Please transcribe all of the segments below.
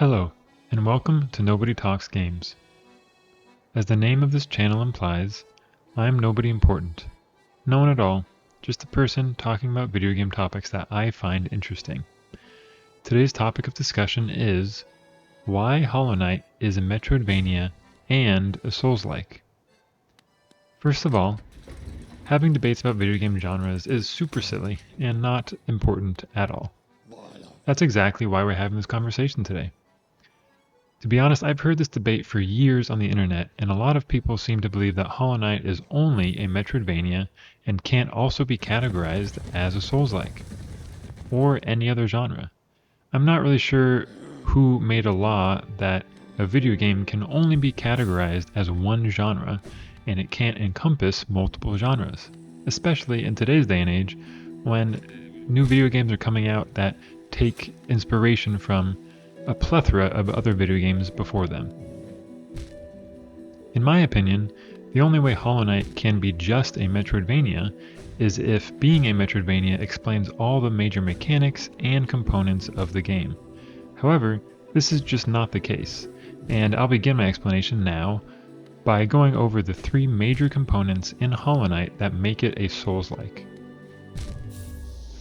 Hello, and welcome to Nobody Talks Games. As the name of this channel implies, I am nobody important. No one at all, just a person talking about video game topics that I find interesting. Today's topic of discussion is why Hollow Knight is a Metroidvania and a Souls-like. First of all, having debates about video game genres is super silly and not important at all. That's exactly why we're having this conversation today. To be honest, I've heard this debate for years on the internet, and a lot of people seem to believe that Hollow Knight is only a Metroidvania and can't also be categorized as a Souls-like, or any other genre. I'm not really sure who made a law that a video game can only be categorized as one genre, and it can't encompass multiple genres, especially in today's day and age when new video games are coming out that take inspiration from a plethora of other video games before them. In my opinion, the only way Hollow Knight can be just a Metroidvania is if being a Metroidvania explains all the major mechanics and components of the game. However, this is just not the case, and I'll begin my explanation now by going over the three major components in Hollow Knight that make it a Souls-like.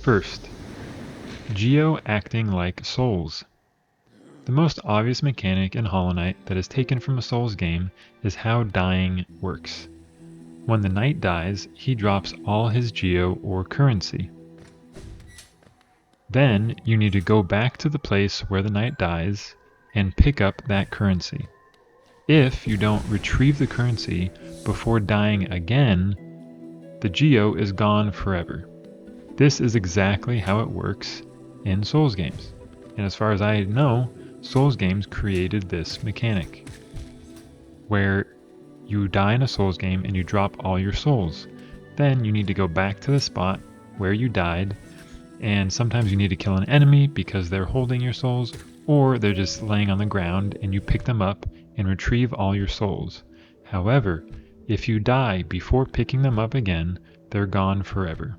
First, Geo acting like souls. The most obvious mechanic in Hollow Knight that is taken from a Souls game is how dying works. When the knight dies, he drops all his geo or currency. Then you need to go back to the place where the knight dies and pick up that currency. If you don't retrieve the currency before dying again, the geo is gone forever. This is exactly how it works in Souls games. And as far as I know, Souls games created this mechanic, where you die in a Souls game and you drop all your souls. Then you need to go back to the spot where you died, and sometimes you need to kill an enemy because they're holding your souls, or they're just laying on the ground and you pick them up and retrieve all your souls. However, if you die before picking them up again, they're gone forever.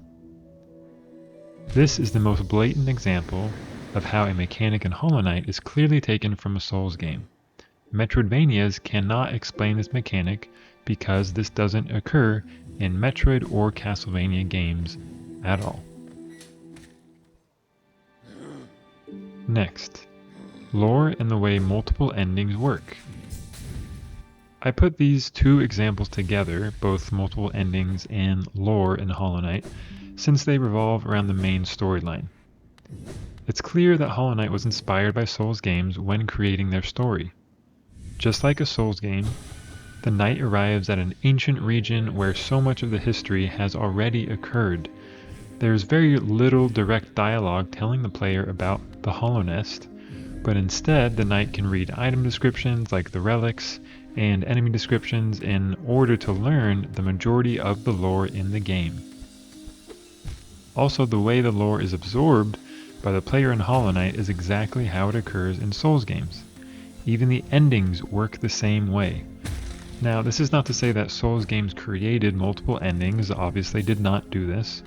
This is the most blatant example of how a mechanic in Hollow Knight is clearly taken from a Souls game. Metroidvanias cannot explain this mechanic because this doesn't occur in Metroid or Castlevania games at all. Next, lore and the way multiple endings work. I put these two examples together, both multiple endings and lore in Hollow Knight, since they revolve around the main storyline. It's clear that Hollow Knight was inspired by Souls games when creating their story. Just like a Souls game, the knight arrives at an ancient region where so much of the history has already occurred. There's very little direct dialogue telling the player about the Hollow Nest, but instead the knight can read item descriptions like the relics and enemy descriptions in order to learn the majority of the lore in the game. Also, the way the lore is absorbed by the player in Hollow Knight is exactly how it occurs in Souls games. Even the endings work the same way. Now, this is not to say that Souls games created multiple endings, obviously did not do this.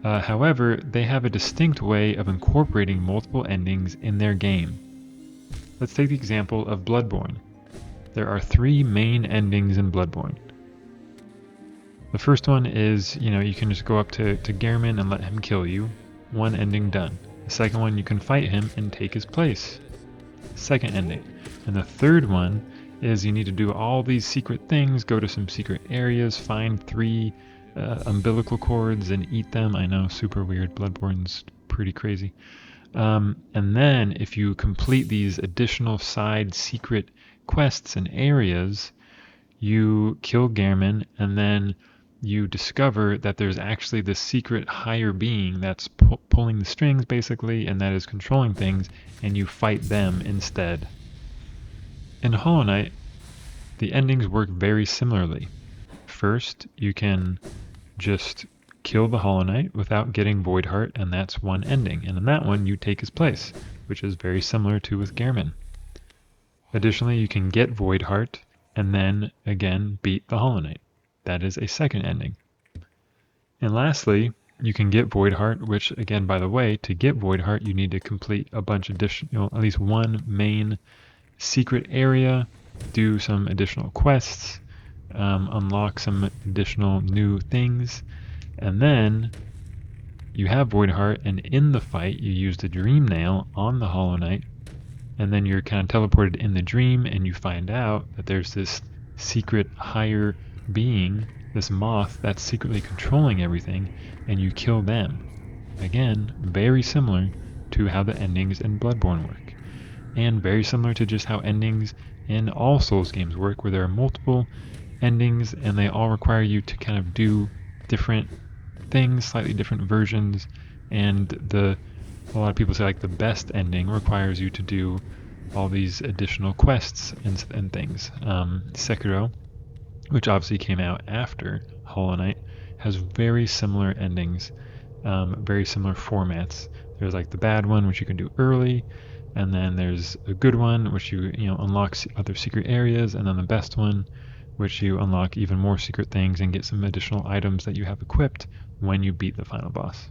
However, they have a distinct way of incorporating multiple endings in their game. Let's take the example of Bloodborne. There are three main endings in Bloodborne. The first one is, you can just go up to Gehrman and let him kill you. One ending done. The second one, you can fight him and take his place. Second ending. And the third one is you need to do all these secret things, go to some secret areas, find three umbilical cords and eat them. I know, super weird. Bloodborne's pretty crazy. And then if you complete these additional side secret quests and areas, you kill Gehrman, and then you discover that there's actually this secret higher being that's pulling the strings basically, and that is controlling things, and you fight them instead. In Hollow Knight, the endings work very similarly. First, you can just kill the Hollow Knight without getting Void Heart, and that's one ending, and in that one you take his place, which is very similar to with Gehrman. Additionally, you can get Void Heart and then again beat the Hollow Knight. That is a second ending. And lastly, You can get Void Heart, which again, by the way, to get Void Heart, you need to complete a bunch of additional, at least one main secret area, do some additional quests, unlock some additional new things, and then you have Void Heart, and in the fight, you use the Dream Nail on the Hollow Knight, and then you're kind of teleported in the dream, and you find out that there's this secret higher being, this moth that's secretly controlling everything, and you kill them. Again, very similar to how the endings in Bloodborne work, and very similar to just how endings in all Souls games work, where there are multiple endings and they all require you to kind of do different things, slightly different versions, and a lot of people say like the best ending requires you to do all these additional quests and things. Sekiro, which obviously came out after Hollow Knight, has very similar endings, very similar formats. There's like the bad one, which you can do early, and then there's a good one, which you unlock other secret areas, and then the best one, which you unlock even more secret things and get some additional items that you have equipped when you beat the final boss.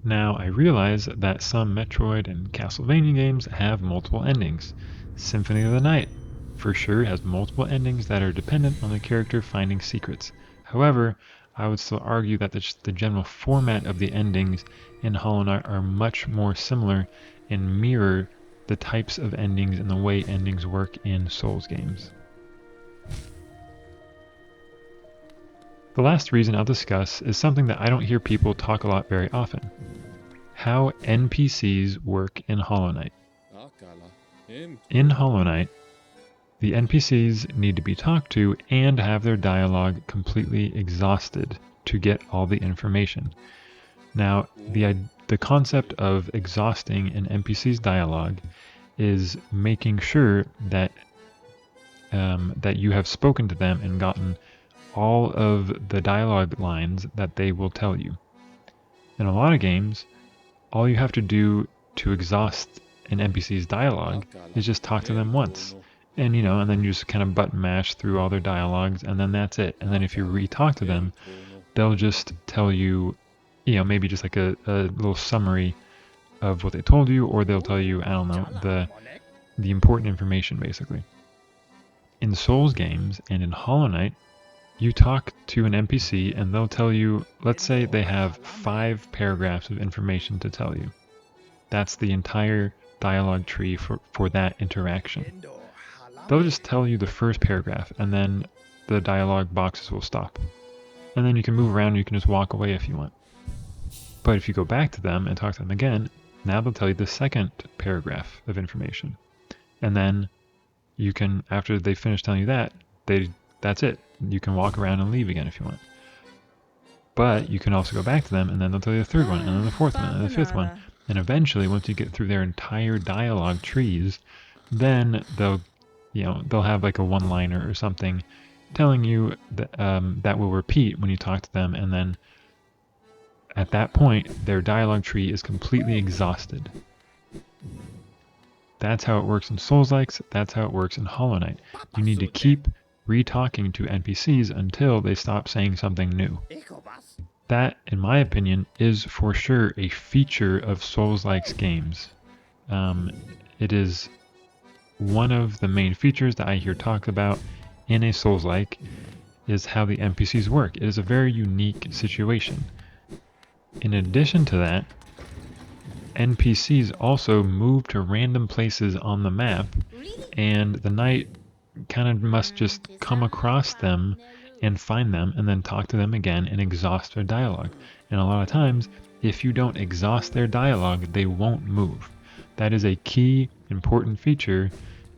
Now, I realize that some Metroid and Castlevania games have multiple endings. Symphony of the Night, for sure, has multiple endings that are dependent on the character finding secrets. However, I would still argue that the general format of the endings in Hollow Knight are much more similar and mirror the types of endings and the way endings work in Souls games. The last reason I'll discuss is something that I don't hear people talk a lot very often: how NPCs work in Hollow Knight. In Hollow Knight, the NPCs need to be talked to and have their dialogue completely exhausted to get all the information. Now, the concept of exhausting an NPC's dialogue is making sure that that you have spoken to them and gotten all of the dialogue lines that they will tell you. In a lot of games, all you have to do to exhaust an NPC's dialogue is just talk to them once. And and then you just kind of button mash through all their dialogues, and then that's it. And then if you re-talk to them, they'll just tell you, maybe just like a little summary of what they told you, or they'll tell you, I don't know, the important information, basically. In Souls games and in Hollow Knight, you talk to an NPC and they'll tell you, let's say they have 5 paragraphs of information to tell you. That's the entire dialogue tree for that interaction. They'll just tell you the first paragraph, and then the dialogue boxes will stop. And then you can move around and you can just walk away if you want. But if you go back to them and talk to them again, now they'll tell you the second paragraph of information. And then you can, after they finish telling you that, that's it. You can walk around and leave again if you want. But you can also go back to them, and then they'll tell you the third one, and then the fourth one, and the fifth one. And eventually, once you get through their entire dialogue trees, then they'll have like a one-liner or something telling you that that will repeat when you talk to them, and then at that point, their dialogue tree is completely exhausted. That's how it works in Souls-likes, that's how it works in Hollow Knight. You need to keep re-talking to NPCs until they stop saying something new. That, in my opinion, is for sure a feature of Souls-likes games. It is one of the main features that I hear talked about in a Souls-like, is how the NPCs work. It is a very unique situation. In addition to that, NPCs also move to random places on the map, and the knight kind of must just come across them and find them and then talk to them again and exhaust their dialogue. And a lot of times, if you don't exhaust their dialogue, they won't move. That is a key important feature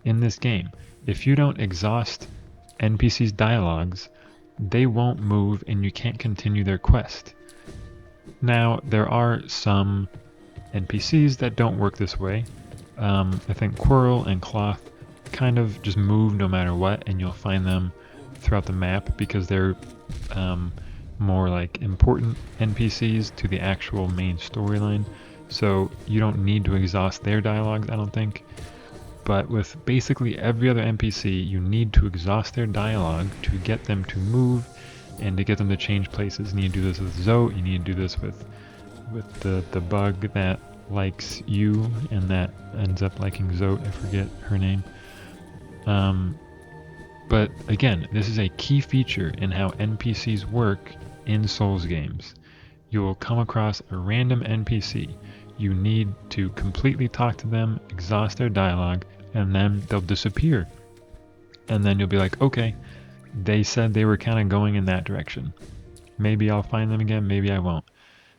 in this game. If you don't exhaust NPCs' dialogues, they won't move and you can't continue their quest. Now, there are some NPCs that don't work this way. I think Quirrell and Cloth kind of just move no matter what, and you'll find them throughout the map because they're more like important NPCs to the actual main storyline. So you don't need to exhaust their dialogues, I don't think. But with basically every other NPC, you need to exhaust their dialogue to get them to move And to get them to change places, you need to do this with Zote, you need to do this with the bug that likes you and that ends up liking Zote, I forget her name. But again, this is a key feature in how NPCs work in Souls games. You will come across a random NPC. You need to completely talk to them, exhaust their dialogue, and then they'll disappear. And then you'll be like, okay, they said they were kind of going in that direction. Maybe I'll find them again, maybe I won't.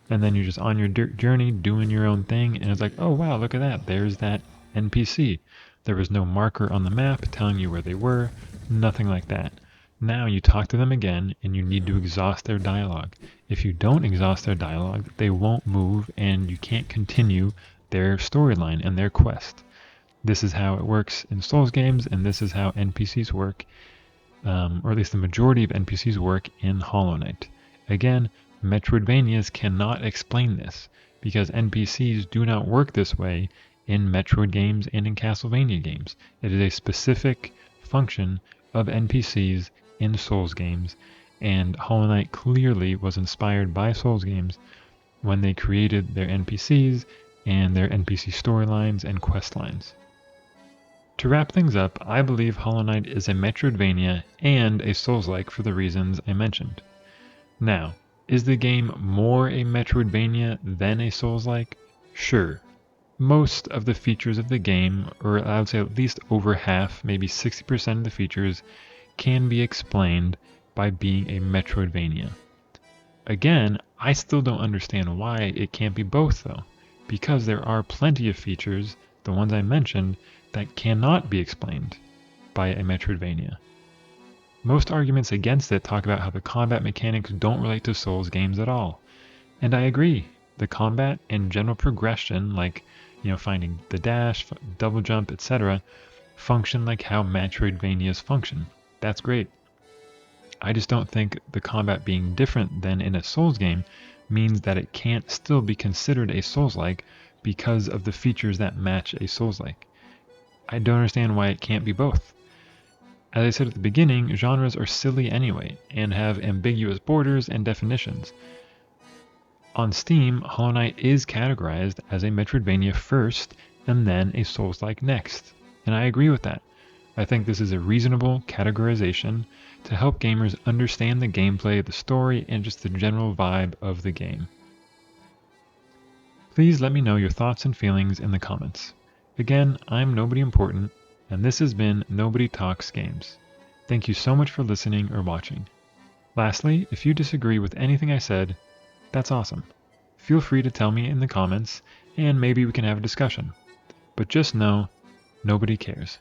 And then you're just on your journey doing your own thing, and it's like, oh wow, look at that, there's that NPC. There was no marker on the map telling you where they were, nothing like that. Now you talk to them again, and you need to exhaust their dialogue. If you don't exhaust their dialogue, they won't move, and you can't continue their storyline and their quest. This is how it works in Souls games, and this is how NPCs work, or at least the majority of NPCs work in Hollow Knight. Again, Metroidvanias cannot explain this, because NPCs do not work this way in Metroid games and in Castlevania games. It is a specific function of NPCs in Souls games, and Hollow Knight clearly was inspired by Souls games when they created their NPCs and their NPC storylines and quest lines. To wrap things up, I believe Hollow Knight is a Metroidvania and a Souls-like for the reasons I mentioned. Now, is the game more a Metroidvania than a Souls-like? Sure. Most of the features of the game, or I would say at least over half, maybe 60% of the features, can be explained by being a Metroidvania. Again, I still don't understand why it can't be both though, because there are plenty of features, the ones I mentioned, that cannot be explained by a Metroidvania. Most arguments against it talk about how the combat mechanics don't relate to Souls games at all. And I agree, the combat and general progression, like finding the dash, double jump, etc., function like how Metroidvanias function. That's great. I just don't think the combat being different than in a Souls game means that it can't still be considered a Souls-like because of the features that match a Souls-like. I don't understand why it can't be both. As I said at the beginning, genres are silly anyway, and have ambiguous borders and definitions. On Steam, Hollow Knight is categorized as a Metroidvania first, and then a Souls-like next, and I agree with that. I think this is a reasonable categorization to help gamers understand the gameplay, the story, and just the general vibe of the game. Please let me know your thoughts and feelings in the comments. Again, I'm Nobody Important, and this has been Nobody Talks Games. Thank you so much for listening or watching. Lastly, if you disagree with anything I said, that's awesome. Feel free to tell me in the comments, and maybe we can have a discussion. But just know, nobody cares.